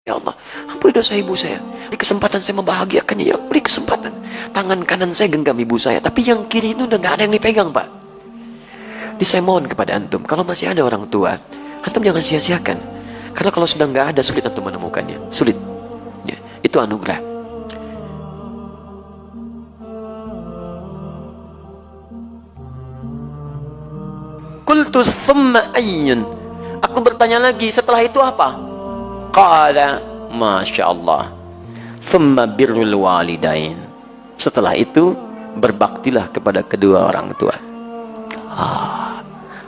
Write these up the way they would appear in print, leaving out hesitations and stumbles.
Ya Allah, ampuni dosa ibu saya. Beri kesempatan saya membahagiakannya, ya. Beri kesempatan. Tangan kanan saya genggam ibu saya, tapi yang kiri itu udah gak ada yang dipegang, Pak. Jadi saya mohon kepada antum, kalau masih ada orang tua, antum jangan sia-siakan. Karena kalau sudah nggak ada, sulit antum menemukannya. Sulit. Ya, itu anugerah. Qultu thumma ayyun. Aku bertanya lagi, setelah itu apa? Qala, Masya Allah, thumma birrul walidain. Setelah itu, berbaktilah kepada kedua orang tua.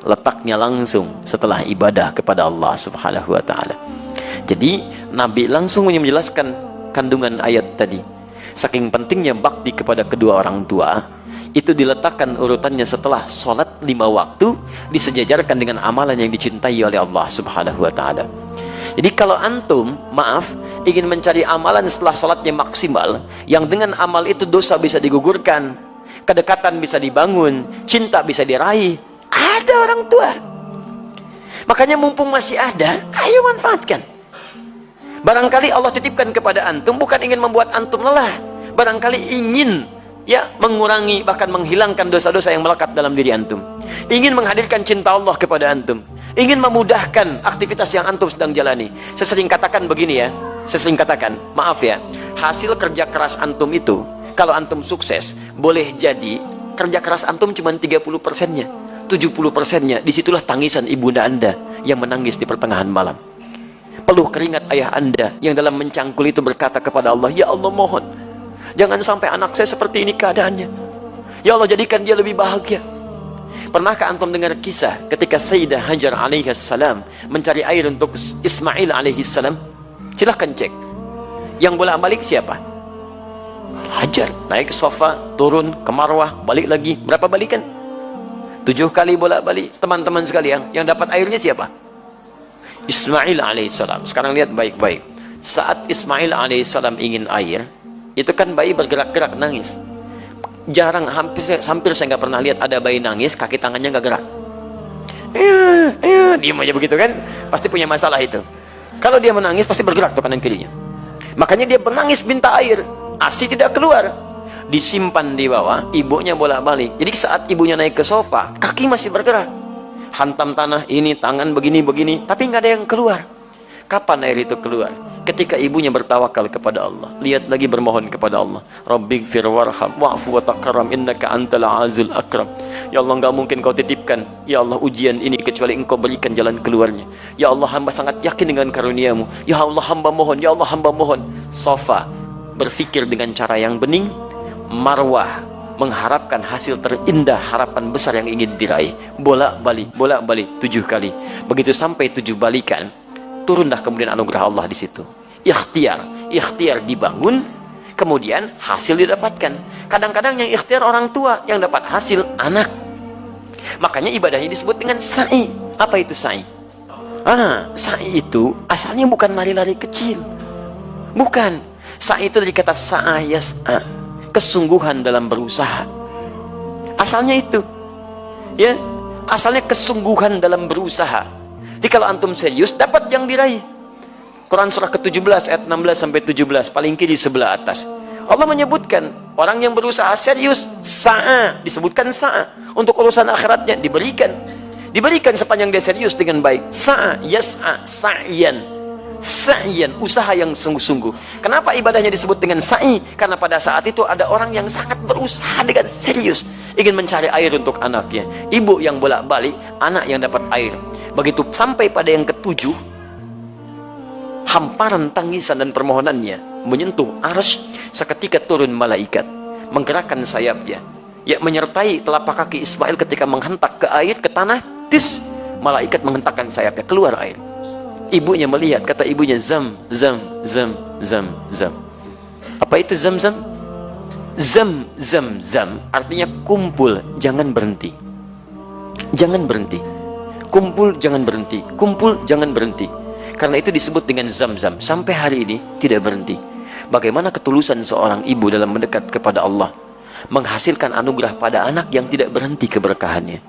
Letaknya langsung setelah ibadah kepada Allah Subhanahu wa ta'ala. Jadi Nabi langsung menjelaskan kandungan ayat tadi. Saking pentingnya bakti kepada kedua orang tua, itu diletakkan urutannya setelah sholat 5 waktu, disejajarkan dengan amalan yang dicintai oleh Allah Subhanahu wa ta'ala. Jadi kalau antum, maaf, ingin mencari amalan setelah sholatnya maksimal, yang dengan amal itu dosa bisa digugurkan, kedekatan bisa dibangun, cinta bisa diraih, ada orang tua. Makanya mumpung masih ada, ayo manfaatkan. Barangkali Allah titipkan kepada antum bukan ingin membuat antum lelah, barangkali ingin mengurangi, bahkan menghilangkan dosa-dosa yang melekat dalam diri antum, ingin menghadirkan cinta Allah kepada antum, ingin memudahkan aktivitas yang antum sedang jalani. Saya sering katakan begini ya, maaf ya, hasil kerja keras antum itu, kalau antum sukses, boleh jadi kerja keras antum cuma 30%-nya, 70%-nya, disitulah tangisan ibunda anda yang menangis di pertengahan malam, peluh keringat ayah anda yang dalam mencangkul itu berkata kepada Allah, ya Allah mohon, jangan sampai anak saya seperti ini keadaannya, ya Allah jadikan dia lebih bahagia. Pernahkah antum dengar kisah ketika Sayyidah Hajar alaihissalam mencari air untuk Ismail alaihissalam? Silahkan cek. Yang bolak-balik siapa? Hajar. Naik ke sofa, turun ke Marwah, balik lagi. Berapa balikan? 7 kali bolak-balik. Teman-teman sekalian, yang dapat airnya siapa? Ismail alaihissalam. Sekarang lihat baik-baik. Saat Ismail alaihissalam ingin air, itu kan bayi bergerak-gerak nangis. Jarang, hampir saya nggak pernah lihat ada bayi nangis kaki tangannya nggak gerak. Diam aja begitu kan, pasti punya masalah itu. Kalau dia menangis pasti bergerak tuh kanan kirinya. Makanya dia menangis minta air, ASI tidak keluar, disimpan di bawah, ibunya bolak-balik. Jadi saat ibunya naik ke sofa, kaki masih bergerak, hantam tanah ini, tangan begini-begini, tapi nggak ada yang keluar. Kapan air itu keluar? Ketika ibunya bertawakal kepada Allah, lihat lagi bermohon kepada Allah, Rabbighfir warham wa'fu wa takram innaka antal azizul akram. Ya Allah, enggak mungkin kau titipkan ya Allah ujian ini kecuali engkau berikan jalan keluarnya. Ya Allah, hamba sangat yakin dengan karuniamu. Ya Allah, hamba mohon, ya Allah, hamba mohon. Sofa berpikir dengan cara yang bening, Marwah mengharapkan hasil terindah, harapan besar yang ingin diraih. Bolak-balik 7 kali. Begitu sampai 7 balikan, turunlah kemudian anugerah Allah di situ. Ikhtiar dibangun, kemudian hasil didapatkan. Kadang-kadang yang ikhtiar orang tua, yang dapat hasil anak. Makanya ibadahnya disebut dengan sa'i. Apa itu sa'i? Sa'i itu asalnya bukan lari-lari kecil. Bukan. Sa'i itu dari kata sa'a yas'a, kesungguhan dalam berusaha. Asalnya itu. Ya, asalnya kesungguhan dalam berusaha. Jadi kalau antum serius, dapat yang diraih. Quran surah ke-17 ayat 16 sampai 17, paling kiri sebelah atas. Allah menyebutkan orang yang berusaha serius, sa'a, disebutkan sa'a. Untuk urusan akhiratnya diberikan sepanjang dia serius dengan baik. Sa'a yas'a sa'yan, usaha yang sungguh-sungguh. Kenapa ibadahnya disebut dengan sa'i? Karena pada saat itu ada orang yang sangat berusaha dengan serius, ingin mencari air untuk anaknya. Ibu yang bolak-balik, anak yang dapat air. Begitu sampai pada yang ke-7, hamparan tangisan dan permohonannya menyentuh arsy, seketika turun malaikat, menggerakkan sayapnya, menyertai telapak kaki Ismail ketika menghentak ke air, ke tanah, malaikat menghentakkan sayapnya, keluar air. Ibunya melihat, kata ibunya, zam. Apa itu zam? Zam artinya kumpul, jangan berhenti. Kumpul, jangan berhenti. Karena itu disebut dengan zam-zam. Sampai hari ini tidak berhenti. Bagaimana ketulusan seorang ibu dalam mendekat kepada Allah, menghasilkan anugerah pada anak yang tidak berhenti keberkahannya.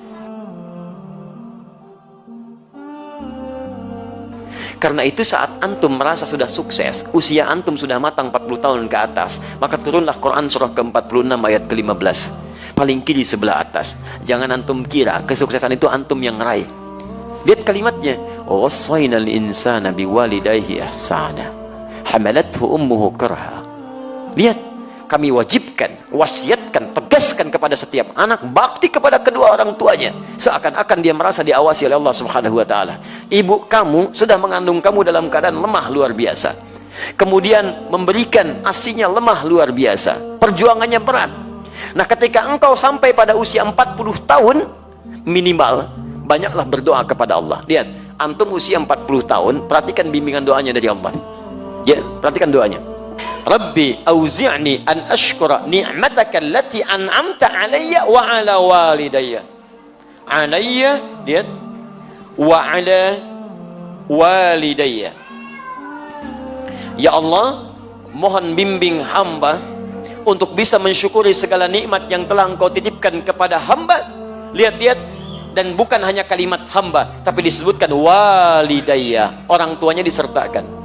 Karena itu saat antum merasa sudah sukses, usia antum sudah matang 40 tahun ke atas, maka turunlah Quran surah ke-46 ayat ke-15, paling kiri sebelah atas. Jangan antum kira kesuksesan itu antum yang raih. Lihat kalimatnya, wassaynal insana biwalidayhi ihsana hamalathu ummuhu kurha. Lihat, kami wajibkan, wasiatkan, tegaskan kepada setiap anak bakti kepada kedua orang tuanya, seakan-akan dia merasa diawasi oleh Allah Subhanahu wa taala. Ibu kamu sudah mengandung kamu dalam keadaan lemah luar biasa, kemudian memberikan ASINya lemah luar biasa, perjuangannya berat. Nah, ketika engkau sampai pada usia 40 tahun minimal, banyaklah berdoa kepada Allah. Lihat, antum usia 40 tahun, perhatikan bimbingan doanya dari Allah. Ya, perhatikan doanya. Rabbi auzi'ni an ashkura ni'mataka allati an'amta alayya wa ala walidayya. Alayya, lihat, wa ala walidayya. Ya Allah, mohon bimbing hamba untuk bisa mensyukuri segala nikmat yang telah engkau titipkan kepada hamba. Lihat-lihat, dan bukan hanya kalimat hamba, tapi disebutkan walidayya, orang tuanya disertakan.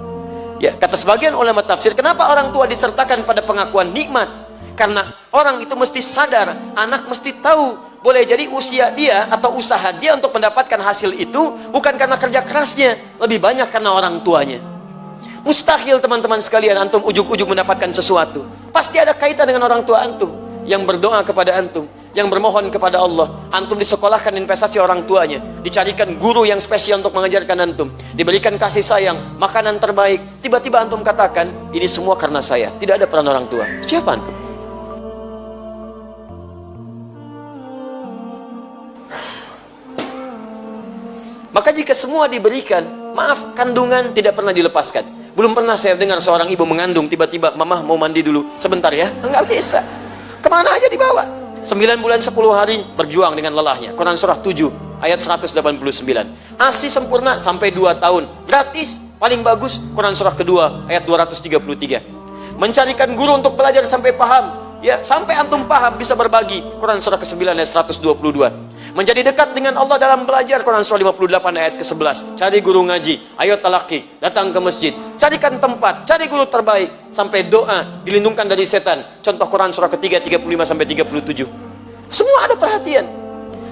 Ya, kata sebagian ulama tafsir, kenapa orang tua disertakan pada pengakuan nikmat? Karena orang itu mesti sadar, anak mesti tahu, boleh jadi usia dia atau usaha dia untuk mendapatkan hasil itu bukan karena kerja kerasnya, lebih banyak karena orang tuanya. Mustahil teman-teman sekalian antum ujuk-ujuk mendapatkan sesuatu. Pasti ada kaitan dengan orang tua antum yang berdoa kepada antum, yang bermohon kepada Allah. Antum disekolahkan investasi orang tuanya, dicarikan guru yang spesial untuk mengajarkan antum, diberikan kasih sayang, makanan terbaik. Tiba-tiba antum katakan, ini semua karena saya, tidak ada peran orang tua. Siapa antum? Maka jika semua diberikan, maaf, kandungan tidak pernah dilepaskan. Belum pernah saya dengar seorang ibu mengandung, tiba-tiba, mama mau mandi dulu sebentar ya. Enggak bisa. Kemana aja dibawa. 9 bulan 10 hari berjuang dengan lelahnya. Quran surah 7 ayat 189. ASI sempurna sampai 2 tahun gratis, paling bagus. Quran surah kedua ayat 233. Mencarikan guru untuk belajar sampai paham, ya, sampai antum paham bisa berbagi. Quran surah ke-9 ayat 122. Menjadi dekat dengan Allah dalam belajar. Quran surah 58 ayat ke-11. Cari guru ngaji, ayo talaki, datang ke masjid, carikan tempat, cari guru terbaik, sampai doa, dilindungkan dari setan. Contoh Quran surah ketiga 35 sampai 37. Semua ada perhatian.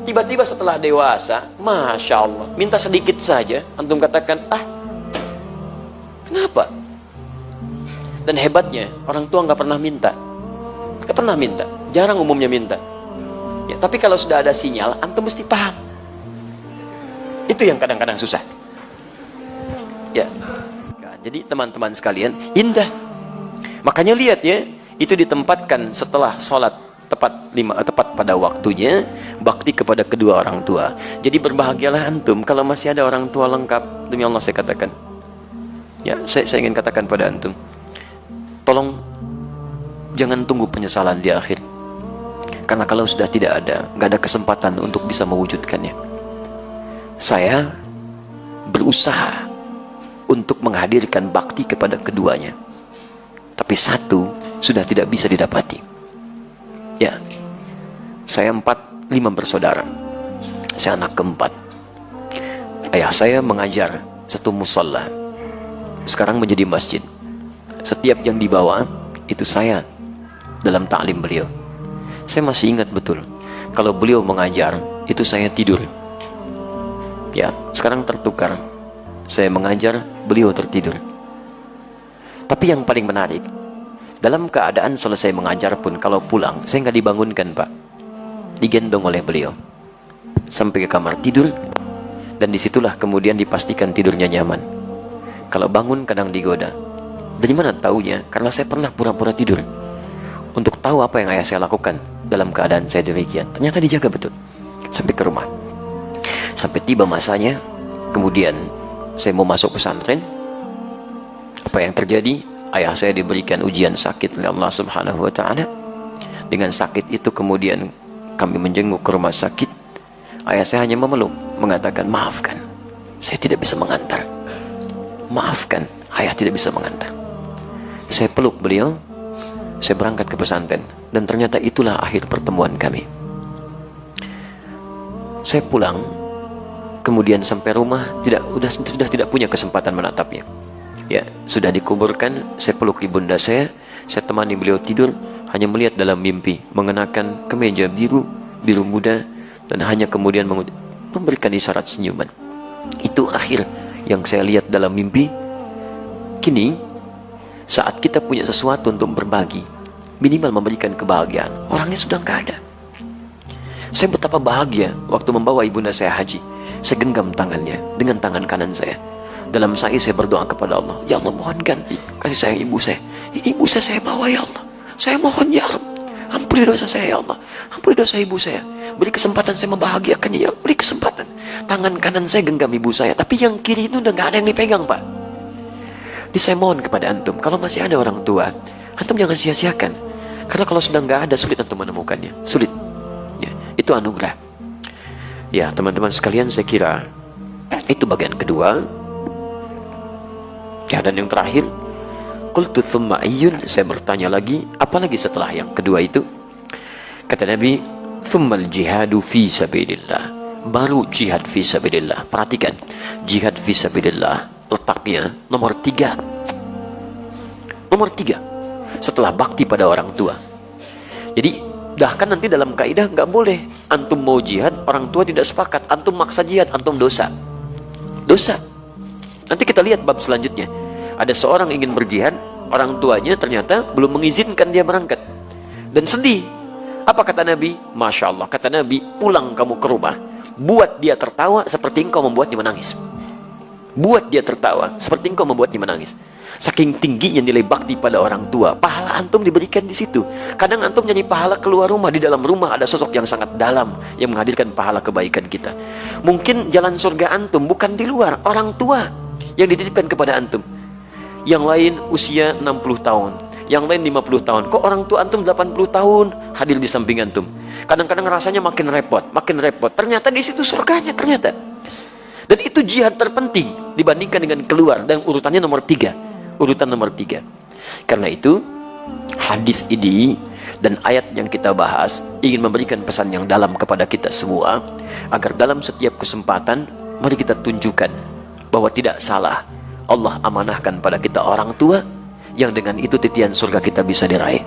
Tiba-tiba setelah dewasa, Masya Allah, minta sedikit saja, antum katakan, kenapa? Dan hebatnya, orang tua nggak pernah minta. Nggak pernah minta, jarang umumnya minta. Ya, tapi kalau sudah ada sinyal, antum mesti paham. Itu yang kadang-kadang susah. Ya, nah, jadi teman-teman sekalian, indah. Makanya lihat ya, itu ditempatkan setelah sholat tepat pada waktunya, bakti kepada kedua orang tua. Jadi berbahagialah antum kalau masih ada orang tua lengkap. Demi Allah saya katakan. Ya, saya ingin katakan pada antum, tolong jangan tunggu penyesalan di akhir. Karena kalau sudah tidak ada, nggak ada kesempatan untuk bisa mewujudkannya. Saya berusaha untuk menghadirkan bakti kepada keduanya, tapi satu sudah tidak bisa didapati. Ya, saya 5 bersaudara. Saya anak keempat. Ayah saya mengajar satu musalla, sekarang menjadi masjid. Setiap yang dibawa itu saya dalam taklim beliau. Saya masih ingat betul, kalau beliau mengajar, itu saya tidur. Ya, sekarang tertukar. Saya mengajar, beliau tertidur. Tapi yang paling menarik, dalam keadaan selesai mengajar pun, kalau pulang, saya nggak dibangunkan, Pak. Digendong oleh beliau sampai ke kamar tidur, dan disitulah kemudian dipastikan tidurnya nyaman. Kalau bangun kadang digoda. Dari mana taunya? Karena saya pernah pura-pura tidur untuk tahu apa yang ayah saya lakukan dalam keadaan saya demikian. Ternyata dijaga betul sampai ke rumah. Sampai tiba masanya, kemudian saya mau masuk pesantren. Apa yang terjadi? Ayah saya diberikan ujian sakit oleh Allah Subhanahu wa taala. Dengan sakit itu kemudian kami menjenguk ke rumah sakit. Ayah saya hanya memeluk, mengatakan, maafkan, saya tidak bisa mengantar. Maafkan, ayah tidak bisa mengantar. Saya peluk beliau, saya berangkat ke pesantren, dan ternyata itulah akhir pertemuan kami. Saya pulang, kemudian sampai rumah sudah tidak punya kesempatan menatapnya. Ya, sudah dikuburkan, saya peluk ibunda saya temani beliau tidur, hanya melihat dalam mimpi mengenakan kemeja biru muda, dan hanya kemudian memberikan isyarat senyuman. Itu akhir yang saya lihat dalam mimpi. Kini saat kita punya sesuatu untuk berbagi, minimal memberikan kebahagiaan, orangnya sudah nggak ada. Saya betapa bahagia waktu membawa ibunda saya haji. Saya genggam tangannya dengan tangan kanan saya. Dalam sa'i saya berdoa kepada Allah, ya Allah, mohon ganti kasih sayang ibu saya. Ibu saya bawa, ya Allah. Saya mohon, ya Allah, ampuni dosa saya, ya Allah. Ampuni dosa ibu saya. Beri kesempatan saya membahagiakannya, ya Allah. Beri kesempatan. Tangan kanan saya genggam ibu saya, tapi yang kiri itu udah nggak ada yang dipegang, Pak. Jadi saya mohon kepada antum, kalau masih ada orang tua, antum jangan sia-siakan. Karena kalau sudah nggak ada, sulit antum menemukannya. Sulit. Ya, itu anugerah. Ya, teman-teman sekalian, saya kira itu bagian kedua. Ya, dan yang terakhir, qultu thumma ayyun, saya bertanya lagi, apalagi setelah yang kedua itu? Kata Nabi, thummal jihadu fi sabilillah, baru jihad fi sabilillah. Perhatikan, jihad fi sabilillah letaknya nomor 3. Nomor 3 setelah bakti pada orang tua. Jadi bahkan nanti dalam kaidah nggak boleh antum mau jihad, orang tua tidak sepakat, antum maksa jihad, antum dosa. Nanti kita lihat bab selanjutnya. Ada seorang ingin berjihad, orang tuanya ternyata belum mengizinkan dia berangkat, dan sedih. Apa kata Nabi? Masya Allah, kata Nabi, pulang kamu ke rumah, buat dia tertawa seperti engkau membuatnya menangis. Buat dia tertawa seperti engkau membuatnya menangis. Saking tingginya nilai bakti pada orang tua, pahala antum diberikan di situ. Kadang antum nyanyi pahala keluar rumah, di dalam rumah ada sosok yang sangat dalam yang menghadirkan pahala kebaikan kita. Mungkin jalan surga antum bukan di luar, orang tua yang dititipkan kepada antum. Yang lain usia 60 tahun, yang lain 50 tahun. Kok orang tua antum 80 tahun hadir di samping antum? Kadang-kadang rasanya makin repot. Ternyata di situ surganya ternyata. Dan itu jihad terpenting dibandingkan dengan keluar, dan urutannya nomor 3. Urutan nomor 3. Karena itu hadis ini dan ayat yang kita bahas ingin memberikan pesan yang dalam kepada kita semua, agar dalam setiap kesempatan mari kita tunjukkan bahwa tidak salah Allah amanahkan pada kita orang tua, yang dengan itu titian surga kita bisa diraih.